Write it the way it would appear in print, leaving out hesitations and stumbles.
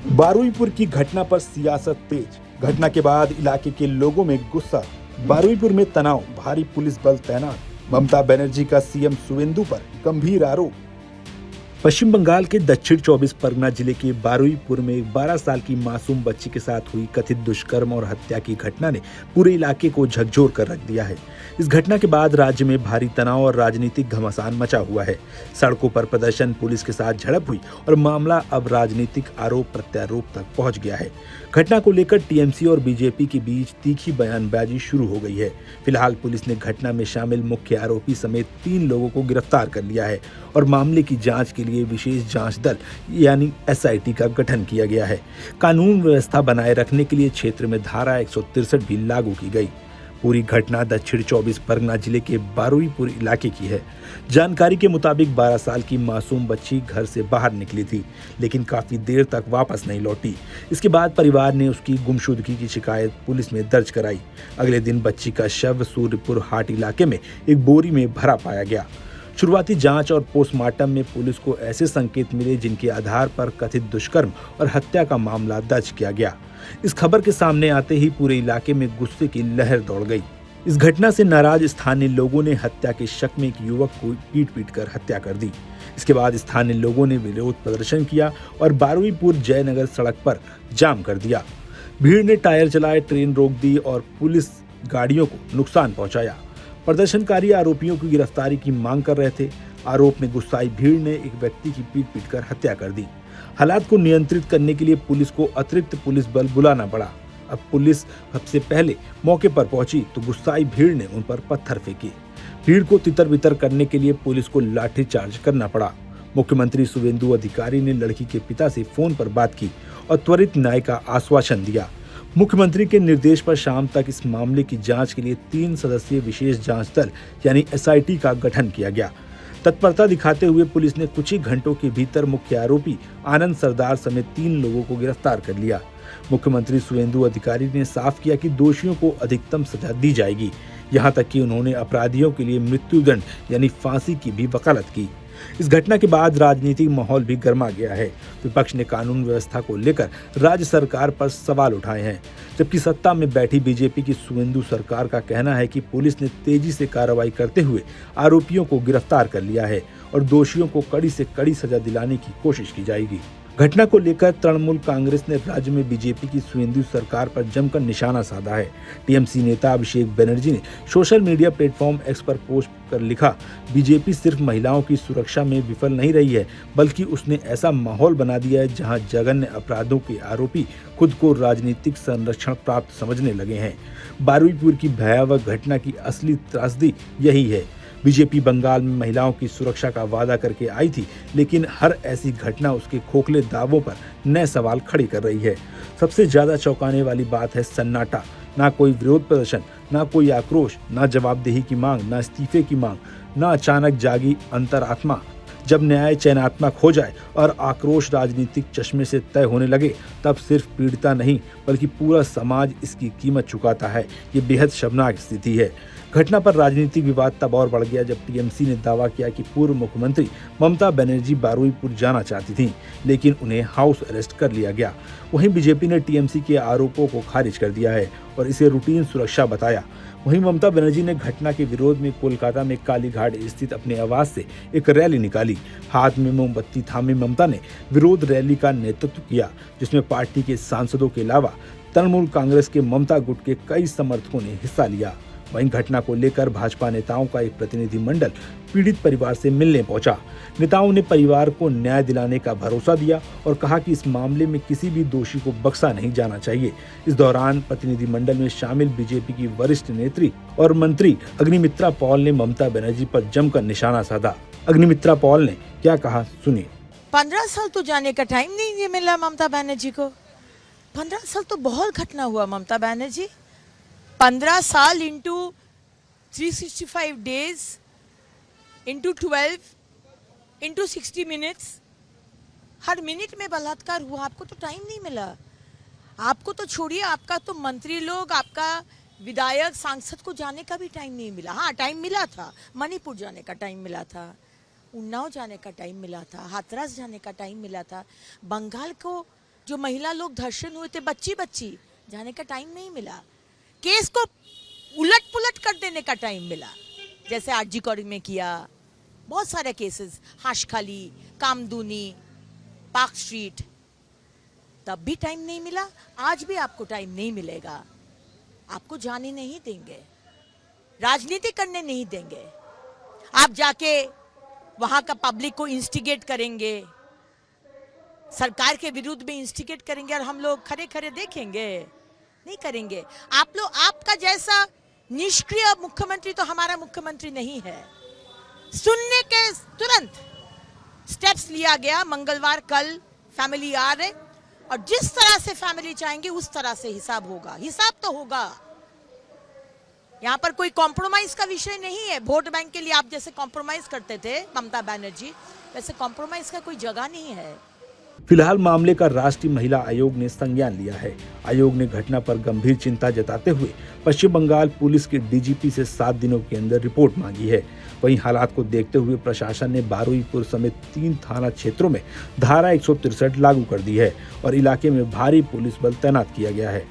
बारुईपुर की घटना पर सियासत तेज। घटना के बाद इलाके के लोगों में गुस्सा। बारुईपुर में तनाव, भारी पुलिस बल तैनात। ममता बनर्जी का सीएम सुवेंदु पर गंभीर आरोप। पश्चिम बंगाल के दक्षिण 24 परगना जिले के बारुईपुर में 12 साल की मासूम बच्ची के साथ हुई कथित दुष्कर्म और हत्या की घटना ने पूरे इलाके को झकझोर कर रख दिया है। इस घटना के बाद राज्य में भारी तनाव और राजनीतिक घमासान मचा हुआ है। सड़कों पर प्रदर्शन, पुलिस के साथ झड़प हुई और मामला अब राजनीतिक आरोप प्रत्यारोप तक पहुंच गया है। घटना को लेकर टीएमसी और बीजेपी के बीच तीखी बयानबाजी शुरू हो गई है। फिलहाल पुलिस ने घटना में शामिल मुख्य आरोपी समेत 3 लोगों को गिरफ्तार कर लिया है और मामले की जांच के लिए विशेष जांच दल यानी एसआईटी का गठन किया गया है। कानून व्यवस्था बनाए रखने के लिए क्षेत्र में धारा 163 भी लागू की गई। पूरी घटना दक्षिण 24 परगना जिले के बारुईपुर इलाके की है। जानकारी के मुताबिक 12 साल की मासूम बच्ची घर से बाहर निकली थी, लेकिन काफी देर तक वापस नहीं लौटी। इसके बाद परिवार ने उसकी गुमशुदगी की शिकायत पुलिस में दर्ज कराई। अगले दिन बच्ची का शव सूर्यपुर हाट इलाके में एक बोरी में भरा पाया गया। शुरुआती जांच और पोस्टमार्टम में पुलिस को ऐसे संकेत मिले जिनके आधार पर कथित दुष्कर्म और हत्या का मामला दर्ज किया गया। इस खबर के सामने आते ही पूरे इलाके में गुस्से की लहर दौड़ गई। इस घटना से नाराज स्थानीय लोगों ने हत्या के शक में एक युवक को पीट कर हत्या कर दी। इसके बाद स्थानीय लोगों ने विरोध प्रदर्शन किया और बारुईपुर जयनगर सड़क पर जाम कर दिया। भीड़ ने टायर चलाए, ट्रेन रोक दी और पुलिस गाड़ियों को नुकसान पहुंचाया। प्रदर्शनकारी आरोपियों की गिरफ्तारी की मांग कर रहे थे। आरोप में गुस्साई भीड़ ने एक व्यक्ति की पीट कर हत्या कर दी। हालात को नियंत्रित करने के लिए पुलिस को अतिरिक्त पुलिस बल बुलाना पड़ा। अब पुलिस सबसे पहले मौके पर पहुंची तो गुस्साई भीड़ ने उन पर पत्थर फेंके। भीड़ को तितर बितर करने के लिए पुलिस को लाठीचार्ज करना पड़ा। मुख्यमंत्री सुवेंदु अधिकारी ने लड़की के पिता से फोन पर बात की और त्वरित न्याय का आश्वासन दिया। मुख्यमंत्री के निर्देश पर शाम तक इस मामले की जांच के लिए 3 सदस्यीय विशेष जांच दल यानी एसआईटी का गठन किया गया। तत्परता दिखाते हुए पुलिस ने कुछ ही घंटों के भीतर मुख्य आरोपी आनंद सरदार समेत 3 लोगों को गिरफ्तार कर लिया। मुख्यमंत्री सुवेंदु अधिकारी ने साफ किया कि दोषियों को अधिकतम सजा दी जाएगी। यहां तक कि उन्होंने अपराधियों के लिए मृत्युदंड यानी फांसी की भी वकालत की। इस घटना के बाद राजनीतिक माहौल भी गर्मा गया है। विपक्ष ने कानून व्यवस्था को लेकर राज्य सरकार पर सवाल उठाए हैं, जबकि सत्ता में बैठी बीजेपी की सुवेंदु सरकार का कहना है कि पुलिस ने तेजी से कार्रवाई करते हुए आरोपियों को गिरफ्तार कर लिया है और दोषियों को कड़ी से कड़ी सजा दिलाने की कोशिश की जाएगी। घटना को लेकर तृणमूल कांग्रेस ने राज्य में बीजेपी की सुवेंदु सरकार पर जमकर निशाना साधा है। टीएमसी नेता अभिषेक बनर्जी ने सोशल मीडिया प्लेटफॉर्म एक्स पर पोस्ट कर लिखा, बीजेपी सिर्फ महिलाओं की सुरक्षा में विफल नहीं रही है, बल्कि उसने ऐसा माहौल बना दिया है जहां जघन्य अपराधों के आरोपी खुद को राजनीतिक संरक्षण प्राप्त समझने लगे हैं। बारुईपुर की भयावह घटना की असली त्रासदी यही है। बीजेपी बंगाल में महिलाओं की सुरक्षा का वादा करके आई थी, लेकिन हर ऐसी घटना उसके खोखले दावों पर नए सवाल खड़े कर रही है। सबसे ज्यादा चौंकाने वाली बात है सन्नाटा। ना कोई विरोध प्रदर्शन, ना कोई आक्रोश, ना जवाबदेही की मांग, ना इस्तीफे की मांग, ना अचानक जागी अंतरात्मा। जब न्याय चयनात्मक हो जाए और आक्रोश राजनीतिक चश्मे से तय होने लगे, तब सिर्फ पीड़िता नहीं बल्कि पूरा समाज इसकी कीमत चुकाता है। ये बेहद शर्मनाक स्थिति है। घटना पर राजनीतिक विवाद तब और बढ़ गया जब टीएमसी ने दावा किया कि पूर्व मुख्यमंत्री ममता बनर्जी बारुईपुर जाना चाहती थीं, लेकिन उन्हें हाउस अरेस्ट कर लिया गया। वहीं बीजेपी ने टीएमसी के आरोपों को खारिज कर दिया है और इसे रूटीन सुरक्षा बताया। वहीं ममता बनर्जी ने घटना के विरोध में कोलकाता में कालीघाट स्थित अपने आवास से एक रैली निकाली। हाथ में मोमबत्ती थामे ममता ने विरोध रैली का नेतृत्व किया, जिसमें पार्टी के सांसदों के अलावा तृणमूल कांग्रेस के ममता गुट के कई समर्थकों ने हिस्सा लिया। वहीं घटना को लेकर भाजपा नेताओं का एक प्रतिनिधिमंडल पीड़ित परिवार से मिलने पहुंचा। नेताओं ने परिवार को न्याय दिलाने का भरोसा दिया और कहा कि इस मामले में किसी भी दोषी को बख्शा नहीं जाना चाहिए। इस दौरान प्रतिनिधिमंडल में शामिल बीजेपी की वरिष्ठ नेत्री और मंत्री अग्निमित्रा पॉल ने ममता बनर्जी पर जमकर निशाना साधा। अग्निमित्रा पॉल ने क्या कहा, सुनिए। 15 साल तो जाने का टाइम नहीं मिला ममता बनर्जी को। 15 साल तो बहुत घटना हुआ ममता बनर्जी। 15 साल into 365 days into 12 into 60 minutes, हर मिनट में बलात्कार हुआ। आपको तो टाइम नहीं मिला। आपको तो छोड़िए, आपका तो मंत्री लोग, आपका विधायक, सांसद को जाने का भी टाइम नहीं मिला। हाँ, टाइम मिला था, मणिपुर जाने का टाइम मिला था, उन्नाव जाने का टाइम मिला था, हाथरस जाने का टाइम मिला था। बंगाल को जो महिला लोग धर्षण हुए थे, बच्ची जाने का टाइम नहीं मिला। केस को उलट पुलट कर देने का टाइम मिला, जैसे आरजी कॉलेज में किया। बहुत सारे केसेस, हाशखाली, कामदूनी, पार्क स्ट्रीट, तब भी टाइम नहीं मिला। आज भी आपको टाइम नहीं मिलेगा। आपको जाने नहीं देंगे, राजनीति करने नहीं देंगे। आप जाके वहां का पब्लिक को इंस्टिगेट करेंगे, सरकार के विरुद्ध में इंस्टिगेट करेंगे, और हम लोग खड़े खड़े देखेंगे? नहीं करेंगे। आप लोग, आपका जैसा निष्क्रिय मुख्यमंत्री तो हमारा मुख्यमंत्री नहीं है। सुनने के तुरंत स्टेप्स लिया गया। मंगलवार कल फैमिली आ रहे, और जिस तरह से फैमिली चाहेंगे उस तरह से हिसाब होगा। हिसाब तो होगा। यहाँ पर कोई कॉम्प्रोमाइज का विषय नहीं है। वोट बैंक के लिए आप जैसे कॉम्प्रोमाइज करते थे ममता बनर्जी, वैसे कॉम्प्रोमाइज का कोई जगह नहीं है। फिलहाल मामले का राष्ट्रीय महिला आयोग ने संज्ञान लिया है। आयोग ने घटना पर गंभीर चिंता जताते हुए पश्चिम बंगाल पुलिस के डीजीपी से 7 दिनों के अंदर रिपोर्ट मांगी है। वहीं हालात को देखते हुए प्रशासन ने बारुईपुर समेत 3 थाना क्षेत्रों में धारा 163 लागू कर दी है और इलाके में भारी पुलिस बल तैनात किया गया है।